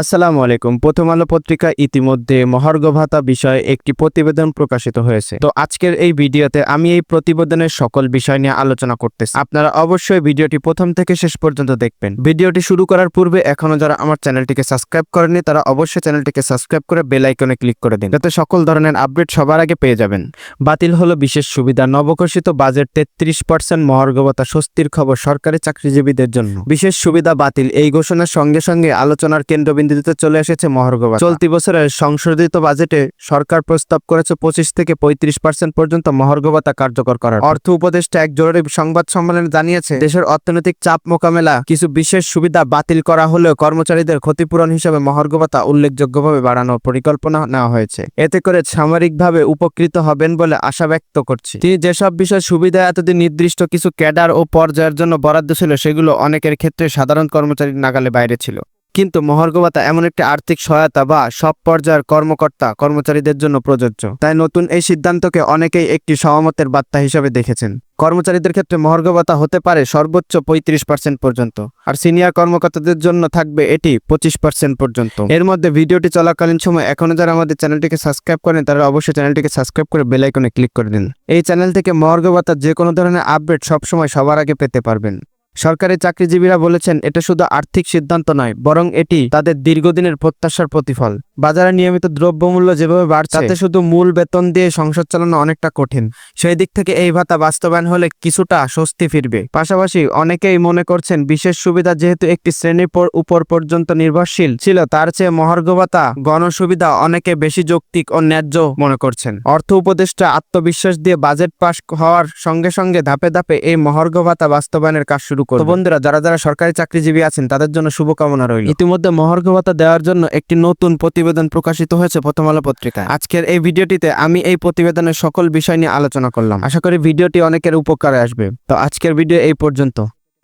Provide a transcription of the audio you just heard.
আসসালামু আলাইকুম। প্রথম আলো পত্রিকা ইতিমধ্যে মহার্ঘ ভাতা বিষয়ে একটি প্রতিবেদন প্রকাশিত হয়েছে। তো আজকের এই ভিডিওতে আমি এই প্রতিবেদনের সকল বিষয় নিয়ে আলোচনা করতেছি। আপনারা অবশ্যই ভিডিওটি প্রথম থেকে শেষ পর্যন্ত দেখবেন। ভিডিওটি শুরু করার পূর্বে এখনো যারা আমার চ্যানেলটিকে সাবস্ক্রাইব করেনি তারা অবশ্যই চ্যানেলটিকে সাবস্ক্রাইব করে বেল আইকনে ক্লিক করে দিন, যাতে সকল ধরনের আপডেট সবার আগে পেয়ে যাবেন। বাতিল হলো বিশেষ সুবিধা, নবঘোষিত বাজেট 33% মহার্ঘ ভাতা, স্বস্তির খবর সরকারি চাকরিজীবীদের জন্য। বিশেষ সুবিধা বাতিল, এই ঘোষণার সঙ্গে সঙ্গে আলোচনার কেন্দ্রবিন্দুতে চলে এসেছে মহার্ঘ ভাতা। চলতি বছরের সংশোধিত বাজেটে সরকার প্রস্তাব করেছে 25 থেকে 35% পর্যন্ত মহার্ঘ ভাতা কার্যকর করার। অর্থ উপদেষ্টা এক জরুরি সংবাদ সম্মেলনে জানিয়েছে, দেশের অর্থনৈতিক চাপ মোকাবেলা কিছু বিশেষ সুবিধা বাতিল করা হলেও কর্মচারীদের ক্ষতিপূরণ হিসেবে মহার্ঘ ভাতা উল্লেখযোগ্যভাবে বাড়ানোর পরিকল্পনা নেওয়া হয়েছে। এতে করে সামরিকভাবে উপকৃত হবেন বলে আশা ব্যক্ত করছি। তিনি যেসব বিষয় সুবিধা এতদিন নির্দিষ্ট কিছু ক্যাডার ও পর্যায়ের জন্য বরাদ্দ ছিল, সেগুলো অনেকের ক্ষেত্রে সাধারণ কর্মচারীর নাগালে বাইরে ছিল। কিন্তু মহার্ঘ ভাতা এমন একটি আর্থিক সহায়তা বা সব পর্যায়ের কর্মকর্তা কর্মচারীদের জন্য প্রযোজ্য। তাই নতুন এই সিদ্ধান্তকে অনেকেই একটি সহমতের বার্তা হিসেবে দেখেছেন। কর্মচারীদের ক্ষেত্রে মহার্ঘ ভাতা হতে পারে সর্বোচ্চ 35% পর্যন্ত, আর সিনিয়র কর্মকর্তাদের জন্য থাকবে এটি 25% পর্যন্ত। এর মধ্যে ভিডিওটি চলাকালীন সময় এখনো যারা আমাদের চ্যানেলটিকে সাবস্ক্রাইব করেন তারা অবশ্যই চ্যানেলটিকে সাবস্ক্রাইব করে বেল আইকনে ক্লিক করে দিন। এই চ্যানেল থেকে মহার্ঘ ভাতার যে কোনো ধরনের আপডেট সবসময় সবার আগে পেতে পারবেন। সরকারি চাকরিজীবীরা বলেছেন, এটা শুধু আর্থিক সিদ্ধান্ত নয়, বরং এটি তাদের দীর্ঘদিনের প্রত্যাশার প্রতিফল। বাজারে নিয়মিত দ্রব্যমূল্য যেভাবে বাড়ছে, তাতে শুধু মূল বেতন দিয়ে সংসার চালানো অনেকটা কঠিন। সেই দিক থেকে এই ভাতা বাস্তবায়ন হলে কিছুটা স্বস্তি ফিরবে। পাশাপাশি অনেকেই মনে করছেন, বিশেষ সুবিধা যেহেতু একটি শ্রেণীর উপর পর্যন্ত নির্ভরশীল ছিল, তার চেয়ে মহার্ঘ ভাতা গণসুবিধা অনেকে বেশি যৌক্তিক ও ন্যায্য মনে করছেন। অর্থ উপদেষ্টা আত্মবিশ্বাস দিয়ে বাজেট পাস হওয়ার সঙ্গে সঙ্গে ধাপে ধাপে এই মহার্ঘ ভাতা বাস্তবায়নের কাজ শুরু করবে। তো বন্ধুরা, যারা যারা সরকারি চাকরিজীবী আছেন তাদের জন্য শুভকামনা রইল। ইতিমধ্যে মহার্ঘ ভাতা দেওয়ার জন্য একটি নতুন প্রতিবেদন প্রকাশিত হয়েছে প্রথম আলো পত্রিকায়। আজকের এই ভিডিওটিতে আমি এই প্রতিবেদনের সকল বিষয় নিয়ে আলোচনা করলাম। আশা করি ভিডিওটি অনেকের উপকারে আসবে। তো আজকের ভিডিও এই পর্যন্ত।